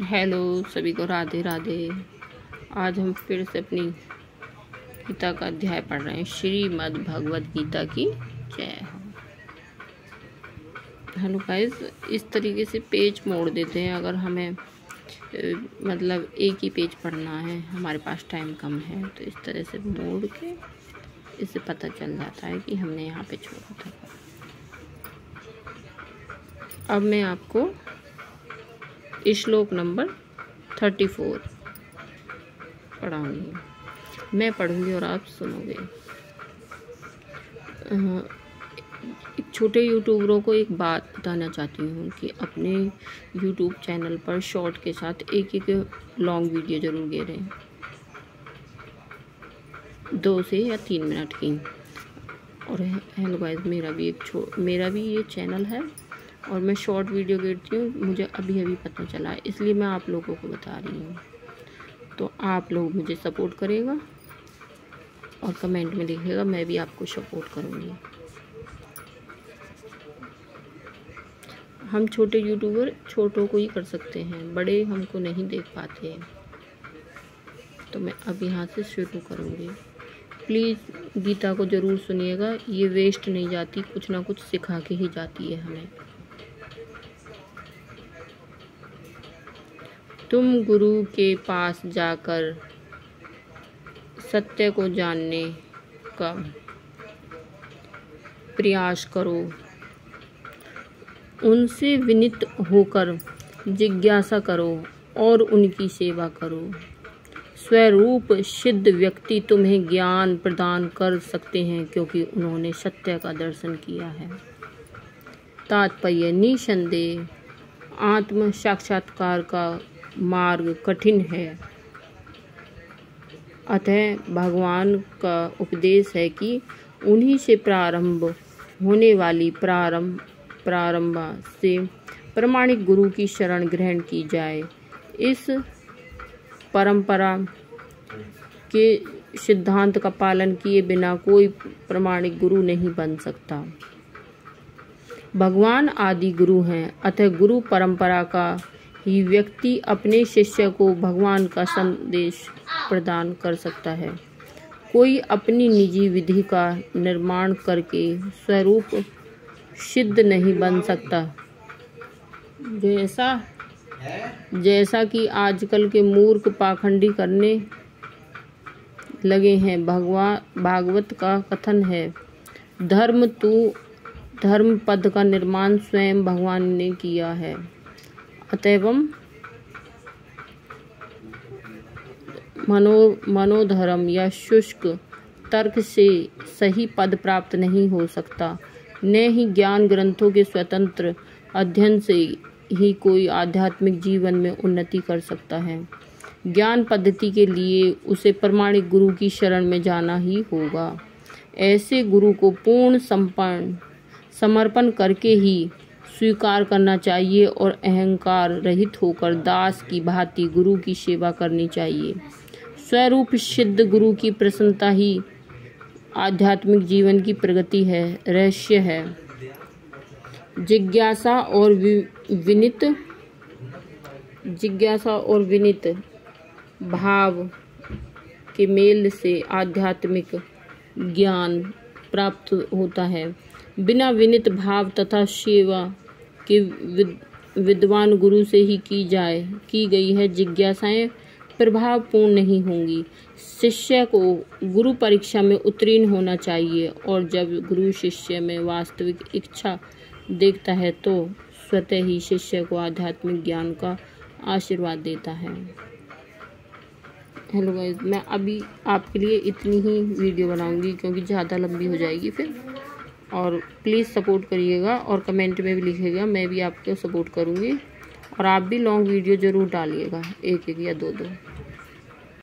Hello सभी को, राधे राधे। आज हम फिर से अपनी गीता का अध्याय पढ़ रहे हैं। श्रीमद् भगवद गीता की जय हो। हेलो गाइस, इस तरीके से पेज मोड़ देते हैं अगर हमें मतलब एक ही पेज पढ़ना है, हमारे पास टाइम कम है, तो इस तरह से मोड़ के इससे पता चल जाता है कि हमने यहाँ पे छोड़ा था। अब मैं आपको श्लोक नंबर 34 पढ़ाऊँगी। मैं पढ़ूँगी और आप सुनोगे। एक छोटे यूट्यूबरों को एक बात बताना चाहती हूँ कि अपने यूट्यूब चैनल पर शॉर्ट के साथ एक एक लॉन्ग वीडियो ज़रूर घेरें, 2 से या 3 मिनट की। और हेलो गाइस, मेरा भी ये चैनल है और मैं शॉर्ट वीडियो घेरती हूँ। मुझे अभी पता चला, इसलिए मैं आप लोगों को बता रही हूँ। तो आप लोग मुझे सपोर्ट करेगा और कमेंट में लिखेगा, मैं भी आपको सपोर्ट करूँगी। हम छोटे यूट्यूबर छोटों को ही कर सकते हैं, बड़े हमको नहीं देख पाते हैं। तो मैं अब यहाँ से शुरू करूँगी। प्लीज़ गीता को ज़रूर सुनिएगा, ये वेस्ट नहीं जाती, कुछ ना कुछ सिखा के ही जाती है हमें। तुम गुरु के पास जाकर सत्य को जानने का प्रयास करो, उनसे विनीत होकर जिज्ञासा करो और उनकी सेवा करो। स्वरूप सिद्ध व्यक्ति तुम्हें ज्ञान प्रदान कर सकते हैं, क्योंकि उन्होंने सत्य का दर्शन किया है। तात्पर्य: निसंदेह आत्म साक्षात्कार का मार्ग कठिन है, अतः भगवान का उपदेश है कि उन्हीं से प्रारंभ होने वाली प्रारंभ से प्रामाणिक गुरु की शरण ग्रहण की जाए। इस परंपरा के सिद्धांत का पालन किए बिना कोई प्रामाणिक गुरु नहीं बन सकता। भगवान आदि गुरु हैं, अतः गुरु परंपरा का ही व्यक्ति अपने शिष्य को भगवान का संदेश प्रदान कर सकता है। कोई अपनी निजी विधि का निर्माण करके स्वरूप सिद्ध नहीं बन सकता। जैसा कि आजकल के मूर्ख पाखंडी करने लगे हैं। भागवत का कथन है, धर्म पद का निर्माण स्वयं भगवान ने किया है, अतएव मनोधर्म या शुष्क तर्क से सही पद प्राप्त नहीं हो सकता। न ही ज्ञान ग्रंथों के स्वतंत्र अध्ययन से ही कोई आध्यात्मिक जीवन में उन्नति कर सकता है। ज्ञान पद्धति के लिए उसे प्रामाणिक गुरु की शरण में जाना ही होगा। ऐसे गुरु को पूर्ण समर्पण करके ही स्वीकार करना चाहिए और अहंकार रहित होकर दास की भांति गुरु की सेवा करनी चाहिए। स्वरूप सिद्ध गुरु की प्रसन्नता ही आध्यात्मिक जीवन की प्रगति है, रहस्य है। जिज्ञासा और विनीत भाव के मेल से आध्यात्मिक ज्ञान प्राप्त होता है। बिना विनीत भाव तथा सेवा के विद्वान गुरु से ही की गई है जिज्ञासाएं प्रभावपूर्ण नहीं होंगी। शिष्य को गुरु परीक्षा में उत्तीर्ण होना चाहिए, और जब गुरु शिष्य में वास्तविक इच्छा देखता है तो स्वतः ही शिष्य को आध्यात्मिक ज्ञान का आशीर्वाद देता है। हेलो गाइस, मैं अभी आपके लिए इतनी ही वीडियो बनाऊंगी क्योंकि ज़्यादा लंबी हो जाएगी फिर। और प्लीज़ सपोर्ट करिएगा और कमेंट में भी लिखिएगा, मैं भी आपको सपोर्ट करूँगी। और आप भी लॉन्ग वीडियो ज़रूर डालिएगा, 1 या 2।